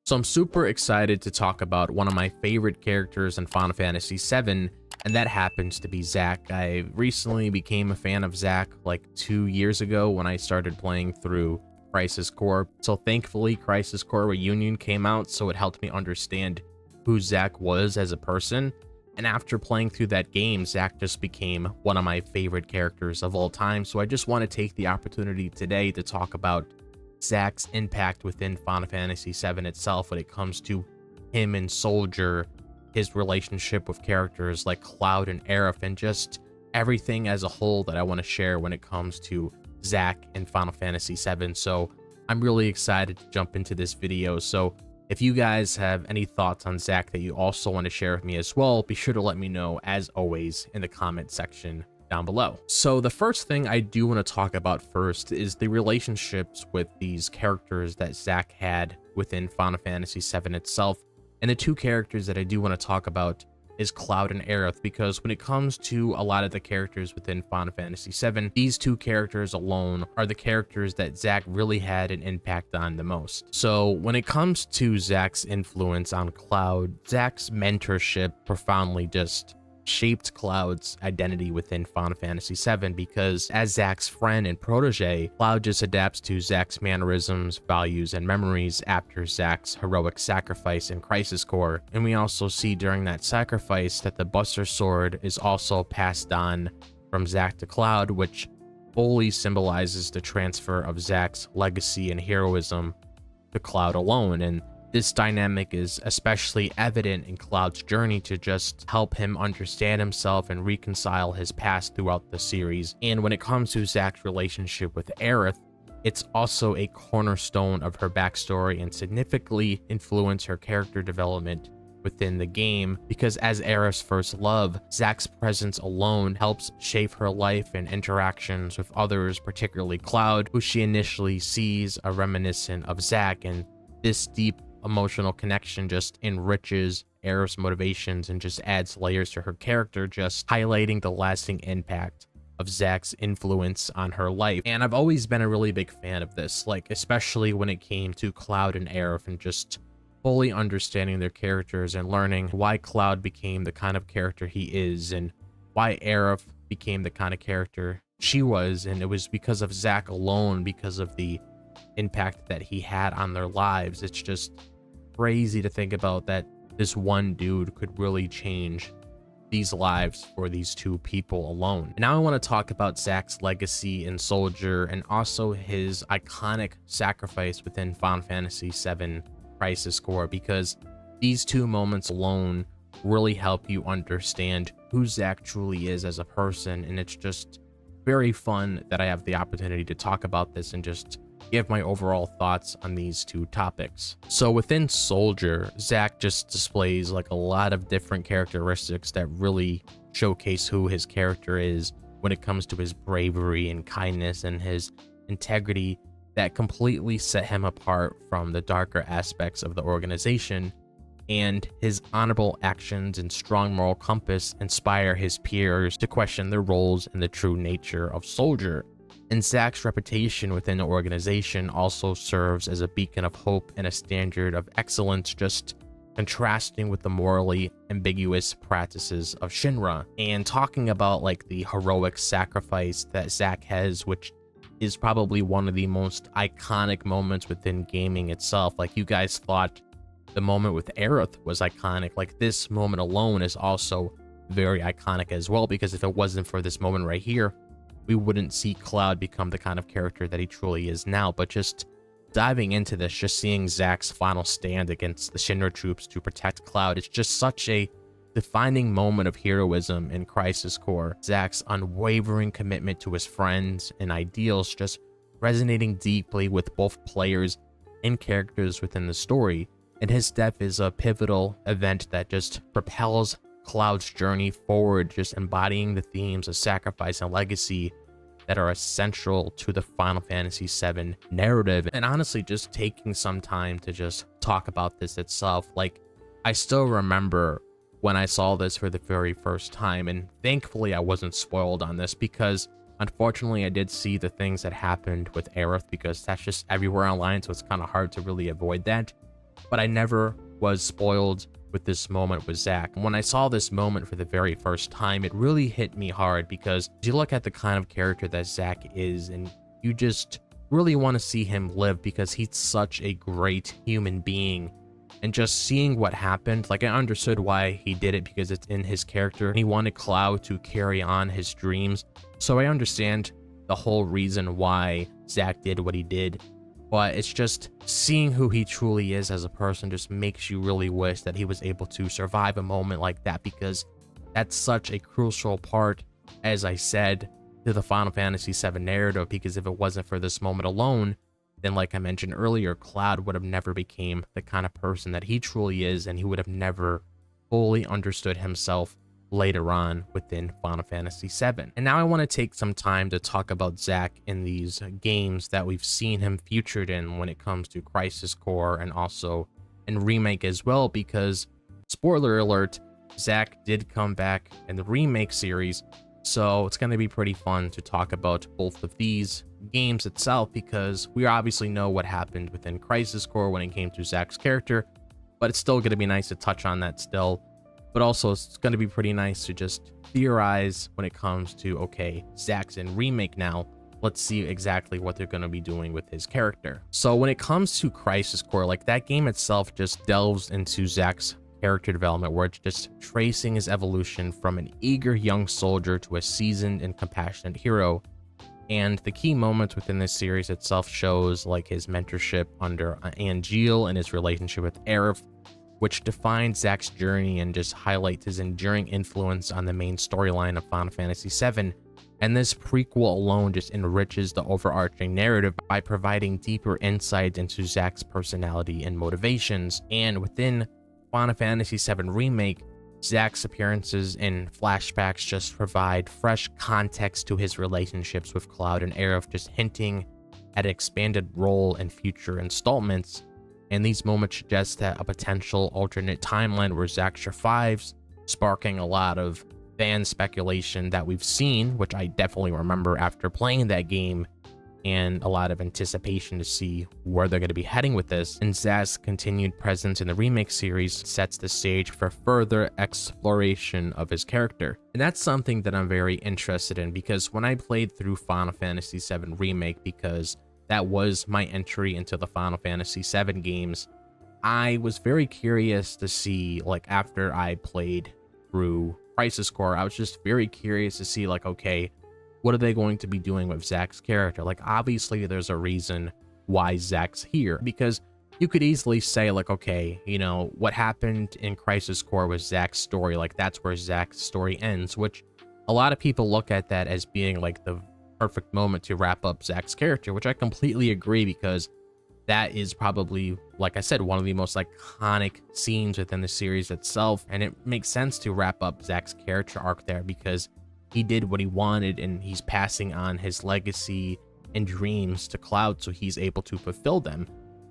So I'm super excited to talk about one of my favorite characters in Final Fantasy VII, and that happens to be Zack. I recently became a fan of Zack like 2 years ago when I started playing through Crisis Core. So thankfully Crisis Core Reunion came out, so it helped me understand who Zack was as a person. And after playing through that game, Zack just became one of my favorite characters of all time. So I just want to take the opportunity today to talk about Zack's impact within Final Fantasy VII itself when it comes to him and Soldier, his relationship with characters like Cloud and Aerith, and just everything as a whole that I want to share when it comes to Zack and Final Fantasy VII. So I'm really excited to jump into this video. So if you guys have any thoughts on Zack that you also want to share with me as well, be sure to let me know, as always, in the comment section down below. So the first thing I do want to talk about first is the relationships with these characters that Zack had within Final Fantasy VII itself. And the two characters that I do want to talk about is Cloud and Aerith, because when it comes to a lot of the characters within Final Fantasy VII, these two characters alone are the characters that Zack really had an impact on the most. So when it comes to Zack's influence on Cloud, Zack's mentorship profoundly just shaped Cloud's identity within Final Fantasy VII, because as Zack's friend and protege, Cloud just adapts to Zack's mannerisms, values, and memories after Zack's heroic sacrifice in Crisis Core. And we also see during that sacrifice that the Buster Sword is also passed on from Zack to Cloud, which fully symbolizes the transfer of Zack's legacy and heroism to Cloud alone. And this dynamic is especially evident in Cloud's journey to just help him understand himself and reconcile his past throughout the series. And when it comes to Zack's relationship with Aerith, it's also a cornerstone of her backstory and significantly influenced her character development within the game, because as Aerith's first love, Zack's presence alone helps shape her life and interactions with others, particularly Cloud, who she initially sees a reminiscent of Zack. And this deep emotional connection just enriches Aerith's motivations and just adds layers to her character, just highlighting the lasting impact of Zack's influence on her life. And I've always been a really big fan of this, like especially when it came to Cloud and Aerith, and just fully understanding their characters and learning why Cloud became the kind of character he is and why Aerith became the kind of character she was. And it was because of Zack alone, because of the impact that he had on their lives. It's just crazy to think about that this one dude could really change these lives for these two people alone. And now I want to talk about Zack's legacy in Soldier, and also his iconic sacrifice within Final Fantasy VII Crisis Core, because these two moments alone really help you understand who Zack truly is as a person. And it's just very fun that I have the opportunity to talk about this and just give my overall thoughts on these two topics. So within Soldier, Zack just displays like a lot of different characteristics that really showcase who his character is when it comes to his bravery and kindness and his integrity that completely set him apart from the darker aspects of the organization. And his honorable actions and strong moral compass inspire his peers to question their roles and the true nature of Soldier. And Zack's reputation within the organization also serves as a beacon of hope and a standard of excellence, just contrasting with the morally ambiguous practices of Shinra. And talking about like the heroic sacrifice that Zack has, which is probably one of the most iconic moments within gaming itself. Like, you guys thought the moment with Aerith was iconic. Like, this moment alone is also very iconic as well, because if it wasn't for this moment right here, we wouldn't see Cloud become the kind of character that he truly is now. But just diving into this, just seeing Zack's final stand against the Shinra troops to protect Cloud, it's just such a defining moment of heroism in Crisis Core. Zack's unwavering commitment to his friends and ideals just resonating deeply with both players and characters within the story. And his death is a pivotal event that just propels Cloud's journey forward, just embodying the themes of sacrifice and legacy that are essential to the Final Fantasy VII narrative. And honestly, just taking some time to just talk about this itself, like, I still remember when I saw this for the very first time, and thankfully I wasn't spoiled on this, because unfortunately I did see the things that happened with Aerith, because that's just everywhere online, so it's kind of hard to really avoid that. but I never was spoiled with this moment with Zack. And when I saw this moment for the very first time, it really hit me hard because you look at the kind of character that Zack is, and you just really want to see him live because he's such a great human being. And just seeing what happened, like I understood why he did it because it's in his character and he wanted Cloud to carry on his dreams. So I understand the whole reason why Zack did what he did, but it's just seeing who he truly is as a person just makes you really wish that he was able to survive a moment like that, because that's such a crucial part, as I said, to the Final Fantasy VII narrative, because if it wasn't for this moment alone, then like I mentioned earlier, Cloud would have never became the kind of person that he truly is, and he would have never fully understood himself later on within Final Fantasy VII. And now I want to take some time to talk about Zack in these games that we've seen him featured in when it comes to Crisis Core and also in Remake as well, because spoiler alert, Zack did come back in the Remake series, so it's going to be pretty fun to talk about both of these games itself, because we obviously know what happened within Crisis Core when it came to Zack's character, but it's still going to be nice to touch on that still. But also it's going to be pretty nice to just theorize when it comes to, okay, Zack's in Remake now, let's see exactly what they're going to be doing with his character. So when it comes to Crisis Core, like that game itself just delves into Zack's character development, where it's just tracing his evolution from an eager young soldier to a seasoned and compassionate hero. And the key moments within this series itself shows like his mentorship under Angeal and his relationship with Aerith, which defines Zack's journey and just highlights his enduring influence on the main storyline of Final Fantasy VII. And this prequel alone just enriches the overarching narrative by providing deeper insight into Zack's personality and motivations. And within Final Fantasy VII Remake, Zack's appearances in flashbacks just provide fresh context to his relationships with Cloud and Aerith, just hinting at an expanded role in future installments. And these moments suggest that a potential alternate timeline where Zack survives, sparking a lot of fan speculation that we've seen, which I definitely remember after playing that game, and a lot of anticipation to see where they're going to be heading with this. And Zack's continued presence in the Remake series sets the stage for further exploration of his character. And that's something that I'm very interested in, because when I played through Final Fantasy VII Remake, because that was my entry into the Final Fantasy VII games, I was very curious to see, like after I played through Crisis Core, I was just very curious to see like, okay, what are they going to be doing with Zack's character? Like obviously there's a reason why Zack's here, because you could easily say like, okay, you know, what happened in Crisis Core was Zack's story, like that's where Zack's story ends, which a lot of people look at that as being like the perfect moment to wrap up Zack's character, which I completely agree, because that is probably, like I said, one of the most iconic scenes within the series itself, and it makes sense to wrap up Zack's character arc there, because he did what he wanted and he's passing on his legacy and dreams to Cloud so he's able to fulfill them.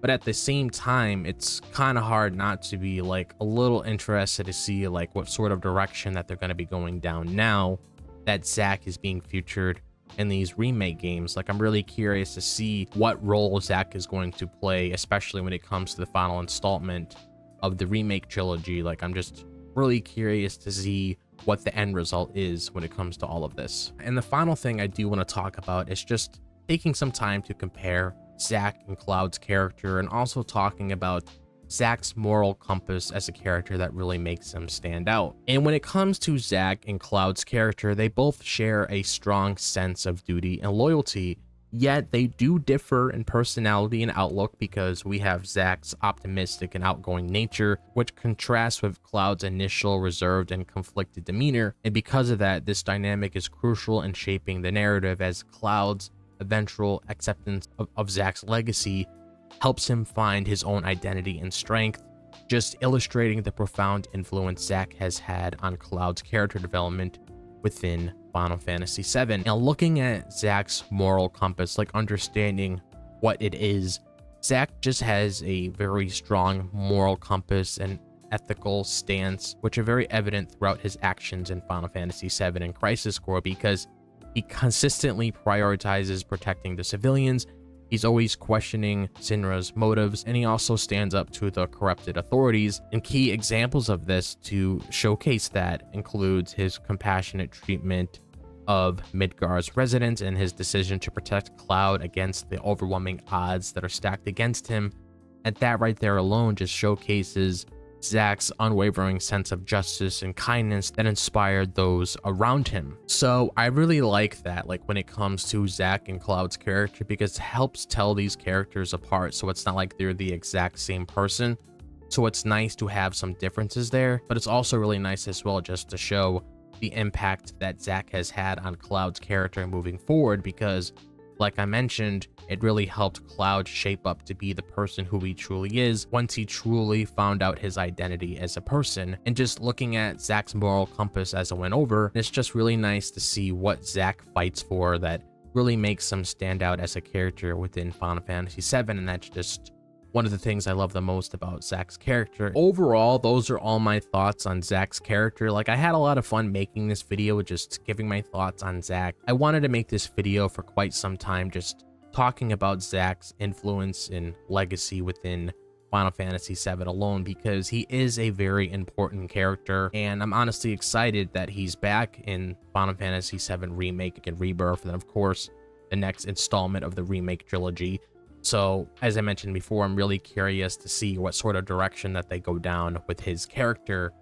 But at the same time, it's kind of hard not to be like a little interested to see like what sort of direction that they're going to be going down now that Zack is being featured in these Remake games. Like I'm really curious to see what role Zack is going to play, especially when it comes to the final installment of the Remake trilogy. Like I'm just really curious to see what the end result is when it comes to all of this. And the final thing I do want to talk about is just taking some time to compare Zack and Cloud's character, and also talking about Zack's moral compass as a character that really makes him stand out. And when it comes to Zack and Cloud's character, they both share a strong sense of duty and loyalty, yet they do differ in personality and outlook, because we have Zack's optimistic and outgoing nature, which contrasts with Cloud's initial reserved and conflicted demeanor. And because of that, this dynamic is crucial in shaping the narrative, as Cloud's eventual acceptance of Zack's legacy helps him find his own identity and strength, just illustrating the profound influence Zack has had on Cloud's character development within Final Fantasy VII. Now, looking at Zack's moral compass, like understanding what it is, Zack just has a very strong moral compass and ethical stance, which are very evident throughout his actions in Final Fantasy VII and Crisis Core, because he consistently prioritizes protecting the civilians He's always questioning Sinra's motives, and he also stands up to the corrupted authorities. And key examples of this to showcase that includes his compassionate treatment of Midgar's residents and his decision to protect Cloud against the overwhelming odds that are stacked against him. And that right there alone just showcases Zack's unwavering sense of justice and kindness that inspired those around him. So I really like that, like when it comes to Zack and Cloud's character, because it helps tell these characters apart, so it's not like they're the exact same person. So it's nice to have some differences there, but it's also really nice as well just to show the impact that Zack has had on Cloud's character moving forward, because like I mentioned, it really helped Cloud shape up to be the person who he truly is once he truly found out his identity as a person. And just looking at Zack's moral compass as it went over, it's just really nice to see what Zack fights for that really makes him stand out as a character within Final Fantasy VII, and that's just one of the things I love the most about Zack's character. Overall, those are all my thoughts on Zack's character. Like, I had a lot of fun making this video, just giving my thoughts on Zack. I wanted to make this video for quite some time, just talking about Zack's influence and legacy within Final Fantasy VII alone, because he is a very important character, and I'm honestly excited that he's back in Final Fantasy VII Remake and Rebirth, and of course, the next installment of the Remake trilogy. So, as I mentioned before, I'm really curious to see what sort of direction that they go down with his character.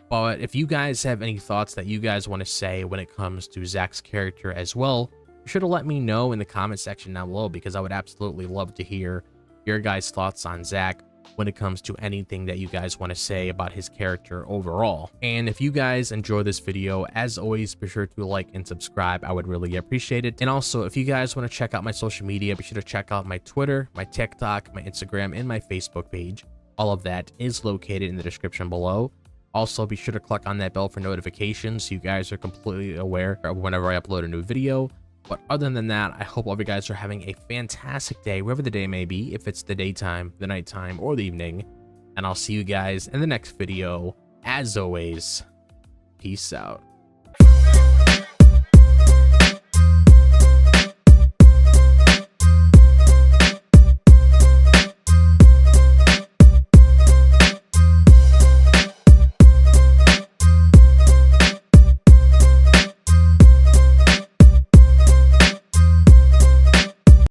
But if you guys have any thoughts that you guys want to say when it comes to Zack's character as well, be sure to let me know in the comment section down below, because I would absolutely love to hear your guys' thoughts on Zack when it comes to anything that you guys want to say about his character overall. And if you guys enjoy this video, as always, be sure to like and subscribe. I would really appreciate it. And also, if you guys want to check out my social media, be sure to check out my Twitter, my TikTok, my Instagram, and my Facebook page. All of that is located in the description below. Also, be sure to click on that bell for notifications so you guys are completely aware of whenever I upload a new video. But other than that, I hope all of you guys are having a fantastic day, wherever the day may be, if it's the daytime, the nighttime, or the evening. And I'll see you guys in the next video. As always, peace out.